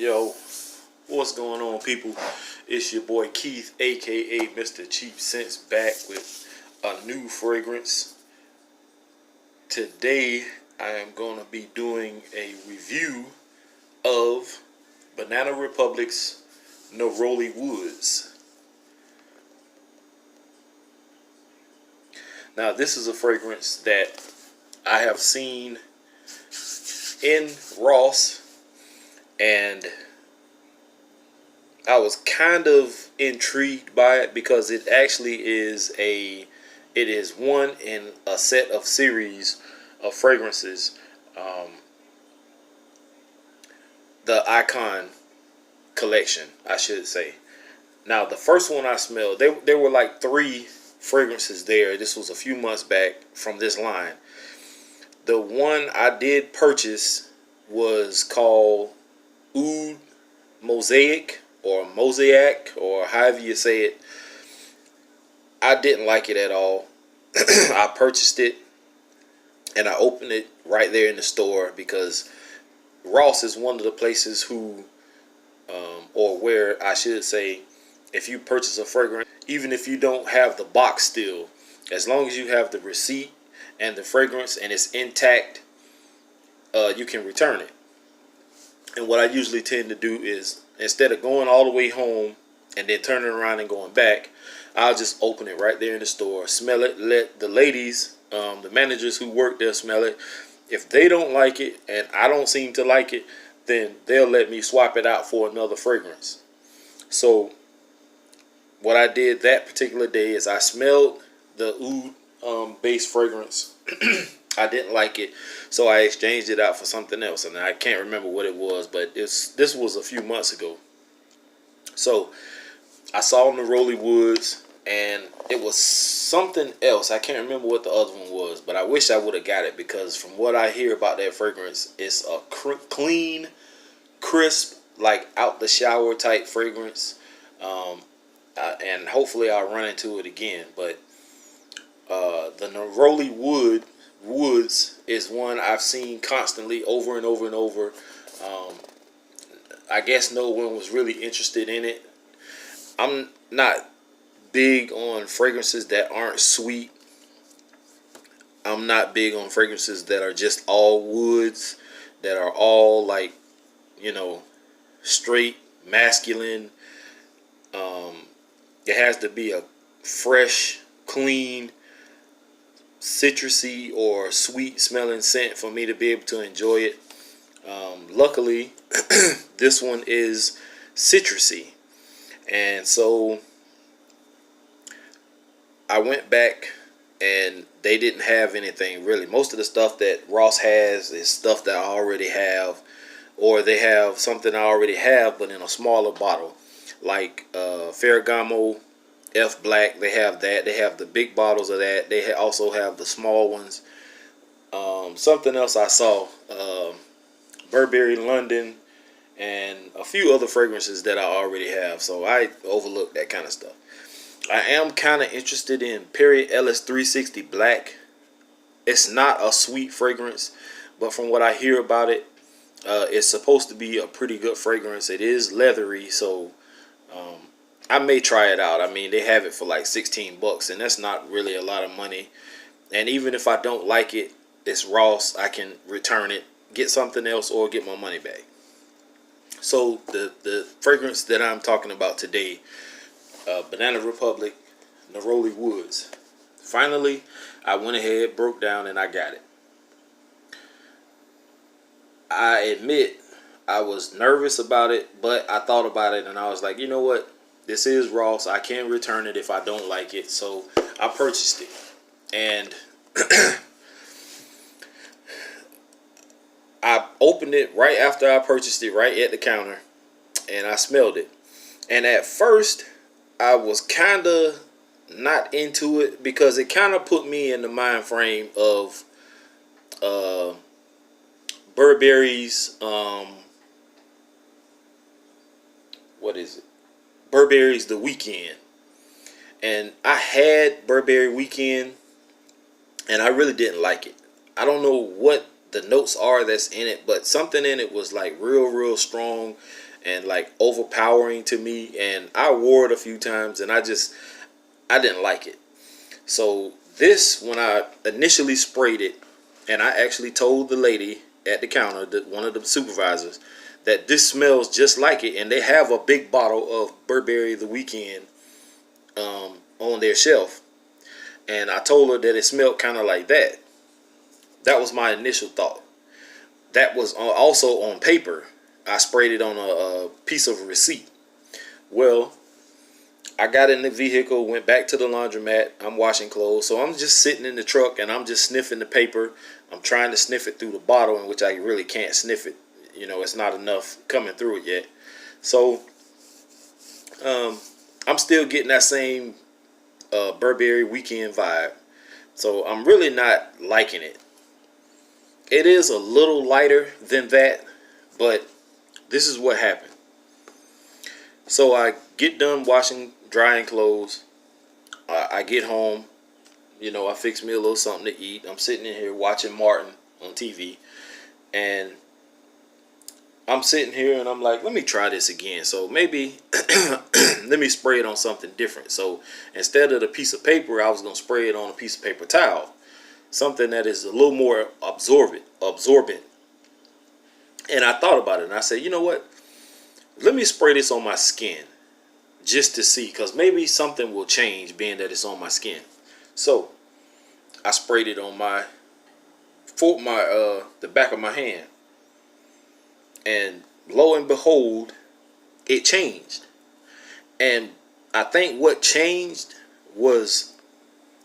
Yo, what's going on, people? It's your boy Keith, aka Mr. Cheap Sense, back with a new fragrance. Today, I am going to be doing a review of Banana Republic's Neroli Woods. Now, this is a fragrance that I have seen in Ross, and I was kind of intrigued by it because it actually is one in a set of series of fragrances, the Icon collection, I should say. Now, the first one I smelled, there were like 3 fragrances there. This was a few months back from this line. The one I did purchase was called Oud Mosaic or Mosaic or however you say it. I didn't like it at all. I purchased it and I opened it right there in the store because Ross is one of the places who, or where I should say, if you purchase a fragrance, even if you don't have the box still, as long as you have the receipt and the fragrance and it's intact, you can return it. And what I usually tend to do is, instead of going all the way home and then turning around and going back, I'll just open it right there in the store, smell it, let the ladies, the managers who work there smell it. If they don't like it and I don't seem to like it, then they'll let me swap it out for another fragrance. So what I did that particular day is I smelled the oud base fragrance. I didn't like it, so I exchanged it out for something else, and I can't remember what it was, but this was a few months ago. So I saw Neroli Woods, and it was something else. I can't remember what the other one was, but I wish I would have got it because from what I hear about that fragrance, it's a clean, crisp, like out the shower type fragrance. And hopefully I'll run into it again. But the Neroli Woods is one I've seen constantly over and over and over. I guess no one was really interested in it. I'm not big on fragrances that aren't sweet. I'm not big on fragrances that are just all woods, that are all like, straight masculine. It has to be a fresh, clean, citrusy or sweet smelling scent for me to be able to enjoy it. Luckily, this one is citrusy, and so I went back and they didn't have anything really. Most of the stuff that Ross has is stuff that I already have, or they have something I already have but in a smaller bottle, like Ferragamo F Black. They have that. They have the big bottles of that. They also have the small ones. Something else I saw, Burberry London, and a few other fragrances that I already have. So I overlooked that kind of stuff. I am kind of interested in Perry Ellis 360 Black. It's not a sweet fragrance, but from what I hear about it, it's supposed to be a pretty good fragrance. It is leathery, so I may try it out. I mean, they have it for like $16, and that's not really a lot of money. And even if I don't like it, it's Ross. I can return it, get something else, or get my money back. So the fragrance that I'm talking about today, Banana Republic Neroli Woods. Finally, I went ahead, broke down, and I got it. I admit I was nervous about it, but I thought about it and I was like, you know what? This is Ross. I can return it if I don't like it. So I purchased it. And I opened it right after I purchased it, right at the counter. And I smelled it. And at first, I was kind of not into it because it kind of put me in the mind frame of Burberry's, what is it? Burberry's The Weekend. And I had Burberry Weekend and I really didn't like it. I don't know what the notes are that's in it, but something in it was like real strong, and like overpowering to me. And I wore it a few times, and I didn't like it. So this, when I initially sprayed it, and I actually told the lady at the counter, one of the supervisors, that this smells just like it, and they have a big bottle of Burberry The Weekend on their shelf, and I told her that it smelled kind of like that. That was my initial thought. That was also on paper. I sprayed it on a piece of a receipt. Well, I got in the vehicle, went back to the laundromat. I'm washing clothes, so I'm just sitting in the truck and I'm just sniffing the paper. I'm trying to sniff it through the bottle, in which I really can't sniff it. You know, it's not enough coming through it yet. So I'm still getting that same Burberry Weekend vibe. So I'm really not liking it. It is a little lighter than that, but this is what happened. So I get done washing, drying clothes. I get home. You know, I fix me a little something to eat. I'm sitting in here watching Martin on TV. And I'm sitting here and I'm like, let me try this again. So maybe let me spray it on something different. So instead of the piece of paper, I was going to spray it on a piece of paper towel. Something that is a little more absorbent. And I thought about it and I said, you know what? Let me spray this on my skin just to see, because maybe something will change being that it's on my skin. So I sprayed it on the back of my hand. And lo and behold, it changed. And I think what changed was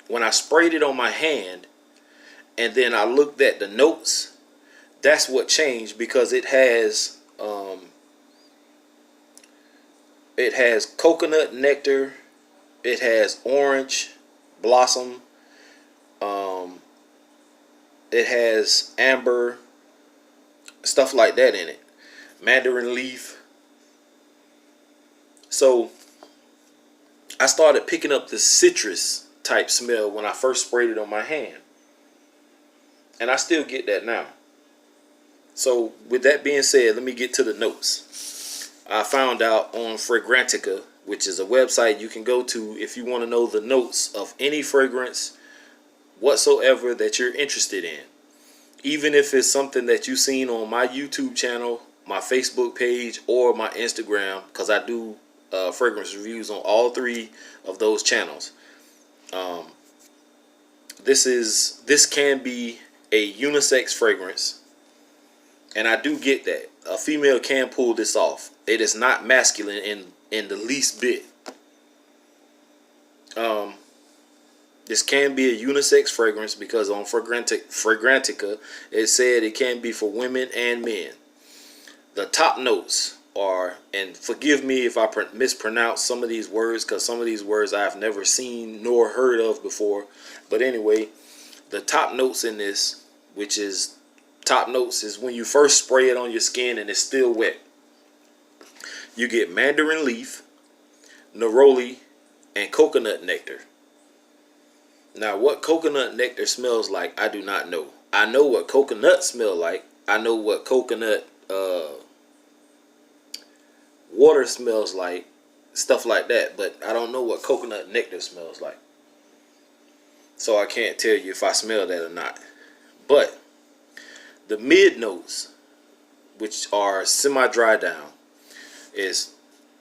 when I sprayed it on my hand and then I looked at the notes. That's what changed, because it has coconut nectar, it has orange blossom, it has amber, stuff like that in it, mandarin leaf. So I started picking up the citrus type smell when I first sprayed it on my hand, and I still get that now. So with that being said, let me get to the notes. I found out on Fragrantica, which is a website you can go to if you want to know the notes of any fragrance whatsoever that you're interested in. Even if it's something that you've seen on my YouTube channel, my Facebook page, or my Instagram, because I do fragrance reviews on all three of those channels. This can be a unisex fragrance, and I do get that. A female can pull this off. It is not masculine in the least bit. This can be a unisex fragrance because on Fragrantica it said it can be for women and men. The top notes are, and forgive me if I mispronounce some of these words, because some of these words I've never seen nor heard of before. But anyway, the top notes in this, which is top notes, is when you first spray it on your skin and it's still wet. You get mandarin leaf, neroli, and coconut nectar. Now, what coconut nectar smells like, I do not know. I know what coconut smell like. I know what coconut water smells like, stuff like that. But I don't know what coconut nectar smells like. So I can't tell you if I smell that or not. But the mid notes, which are semi-dry down, is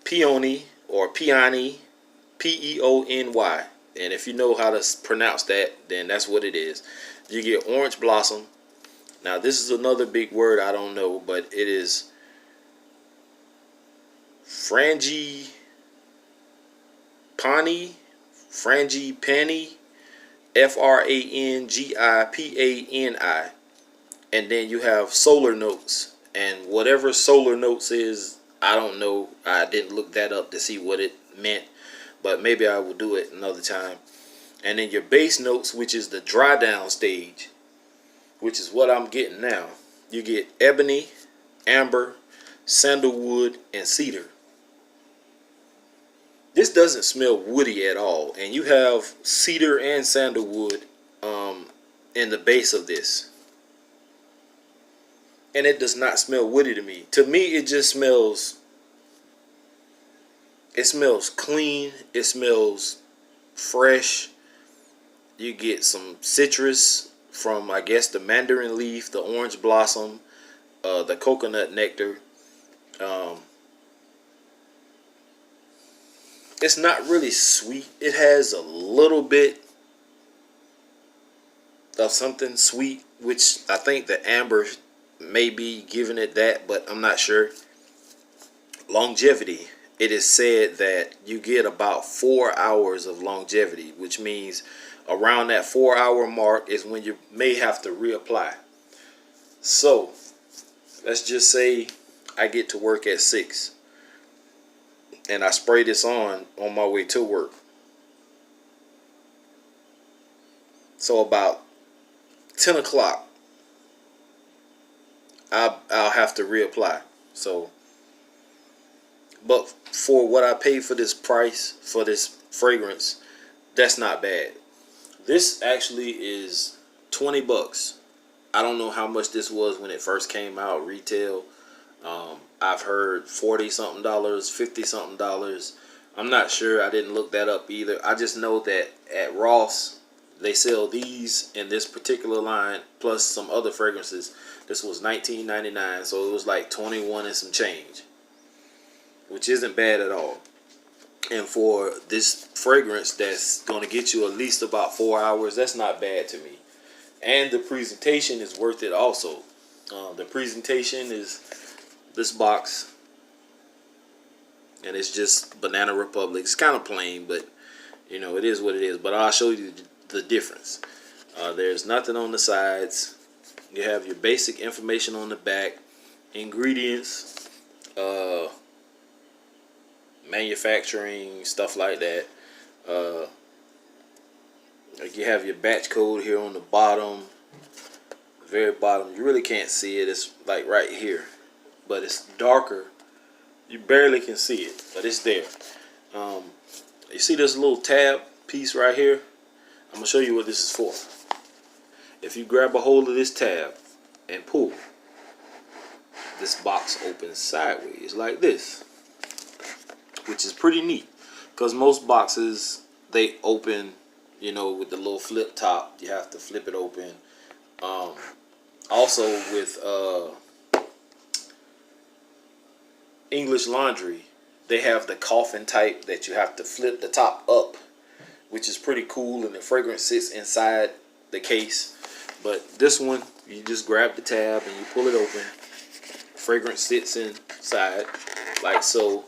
peony or peony, Peony. And if you know how to pronounce that, then that's what it is. You get orange blossom. Now, this is another big word I don't know, but it is frangipani, Frangipani. And then you have solar notes. And whatever solar notes is, I don't know. I didn't look that up to see what it meant, but maybe I will do it another time. And then your base notes, which is the dry down stage, which is what I'm getting now. You get ebony, amber, sandalwood, and cedar. This doesn't smell woody at all, and you have cedar and sandalwood in the base of this, and it does not smell woody to me. To me, it just smells It smells clean. It smells fresh. You get some citrus from, I guess, the mandarin leaf, the orange blossom, the coconut nectar. Um, it's not really sweet. It has a little bit of something sweet, which I think the amber may be giving it that, but I'm not sure. Longevity. It is said that you get about 4 hours of longevity, which means around that 4 hour mark is when you may have to reapply. So let's just say I get to work at 6 and I spray this on my way to work. So about 10 o'clock, I'll have to reapply. So, but for what I paid for this price, for this fragrance, that's not bad. This actually is 20 bucks. I don't know how much this was when it first came out retail. I've heard 40 something dollars, 50 something dollars. I'm not sure. I didn't look that up either. I just know that at Ross they sell these in this particular line plus some other fragrances. This was $19.99, so it was like 21 and some change, which isn't bad at all. And for this fragrance that's going to get you at least about 4 hours, that's not bad to me. And the presentation is worth it also. The presentation is this box, and it's just Banana Republic. It's kind of plain, but you know, it is what it is. But I'll show you the difference. There's nothing on the sides. You have your basic information on the back, ingredients, manufacturing, stuff like that. Like you have your batch code here on the bottom, very bottom. You really can't see it. It's like right here, but it's darker. You barely can see it, but it's there. You see this little tab piece right here? I'm gonna show you what this is for. If you grab a hold of this tab and pull, this box opens sideways like this, which is pretty neat, because most boxes they open, you know, with the little flip top. You have to flip it open. Also with English Laundry, they have the coffin type that you have to flip the top up, which is pretty cool, and the fragrance sits inside the case. But this one, you just grab the tab and you pull it open. Fragrance sits inside like so,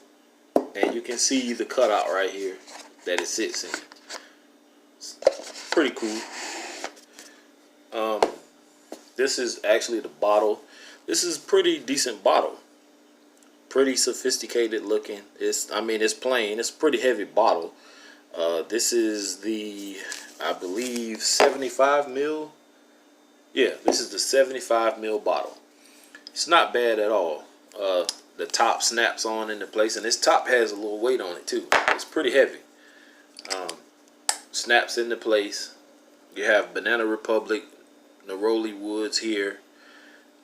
and you can see the cutout right here that it sits in. It's pretty cool. This is actually the bottle. This is a pretty decent bottle. Pretty sophisticated looking. I mean, it's plain. It's a pretty heavy bottle. This is the, I believe, 75 mil. Yeah, this is the 75 mil bottle. It's not bad at all. The top snaps on into place, and this top has a little weight on it too. It's pretty heavy. Snaps into place. You have Banana Republic, Neroli woods here.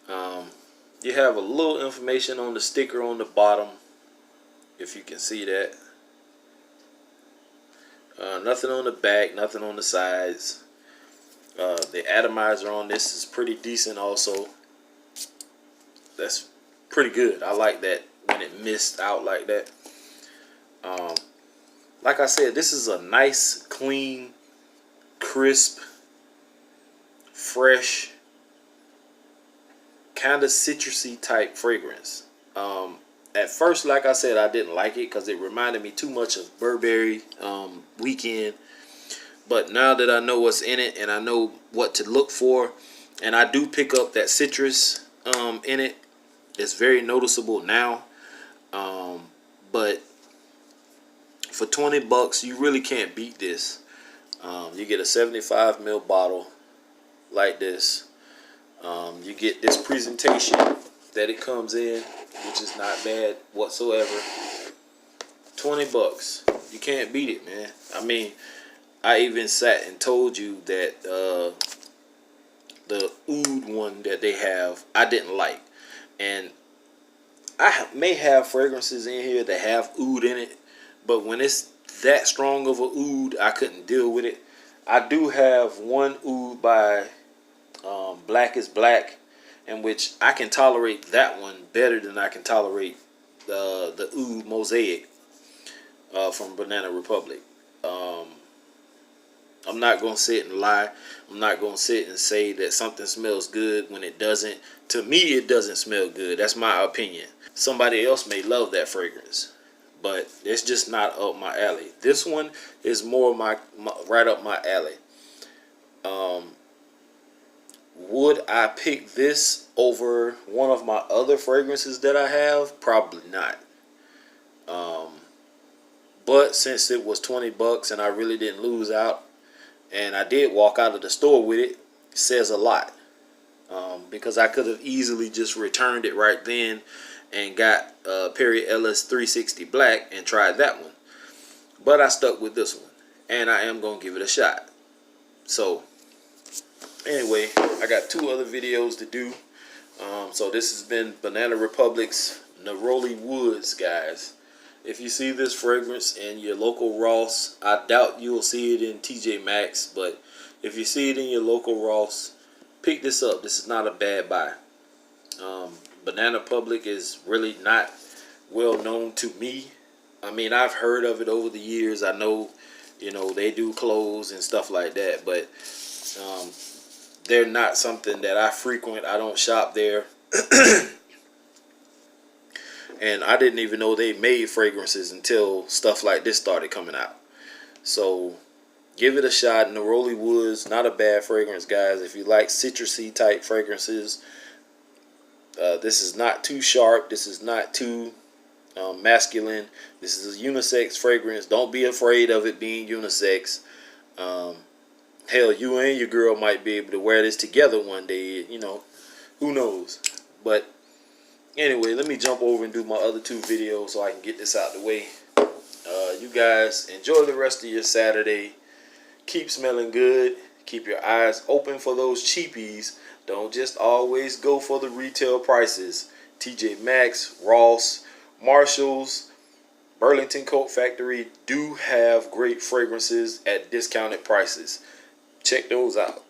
You have a little information on the sticker on the bottom, if you can see that. Nothing on the back, nothing on the sides. The atomizer on this is pretty decent also. That's pretty good. I like that when it missed out like that. Like I said, this is a nice, clean, crisp, fresh, kind of citrusy type fragrance. At first, like I said, I didn't like it because it reminded me too much of Burberry Weekend. But now that I know what's in it and I know what to look for, and I do pick up that citrus in it, it's very noticeable now. But for 20 bucks, you really can't beat this. You get a 75 ml bottle like this. You get this presentation that it comes in, which is not bad whatsoever. 20 bucks. You can't beat it, man. I mean, I even sat and told you that the oud one that they have, I didn't like. And I may have fragrances in here that have oud in it, But when it's that strong of a oud, I couldn't deal with it. I do have one oud by Black is Black, in which I can tolerate that one better than I can tolerate the oud Mosaic from Banana Republic. Um, I'm not going to sit and lie. I'm not going to sit and say that something smells good when it doesn't. To me, it doesn't smell good. That's my opinion. Somebody else may love that fragrance, but it's just not up my alley. This one is more my right up my alley. Would I pick this over one of my other fragrances that I have? Probably not. But since it was $20 and I really didn't lose out, and I did walk out of the store with it, it says a lot. Because I could have easily just returned it right then and got Perry Ellis 360 Black and tried that one. But I stuck with this one, and I am going to give it a shot. So, anyway, I got 2 other videos to do. So this has been Banana Republic's Neroli Woods, guys. If you see this fragrance in your local Ross, I doubt you'll see it in TJ Maxx, but if you see it in your local Ross, pick this up. This is not a bad buy. Banana Republic is really not well known to me. I mean, I've heard of it over the years. I know, they do clothes and stuff like that, but they're not something that I frequent. I don't shop there. And I didn't even know they made fragrances until stuff like this started coming out. So give it a shot. Neroli Woods, not a bad fragrance, guys. If you like citrusy type fragrances, this is not too sharp. This is not too masculine. This is a unisex fragrance. Don't be afraid of it being unisex. Hell, you and your girl might be able to wear this together one day. Who knows? But anyway, let me jump over and do my other 2 videos so I can get this out the way. You guys enjoy the rest of your Saturday. Keep smelling good. Keep your eyes open for those cheapies. Don't just always go for the retail prices. TJ Maxx, Ross, Marshalls, Burlington Coat Factory do have great fragrances at discounted prices. Check those out.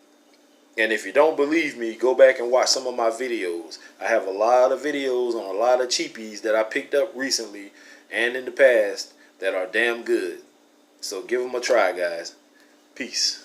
And if you don't believe me, go back and watch some of my videos. I have a lot of videos on a lot of cheapies that I picked up recently and in the past that are damn good. So give them a try, guys. Peace.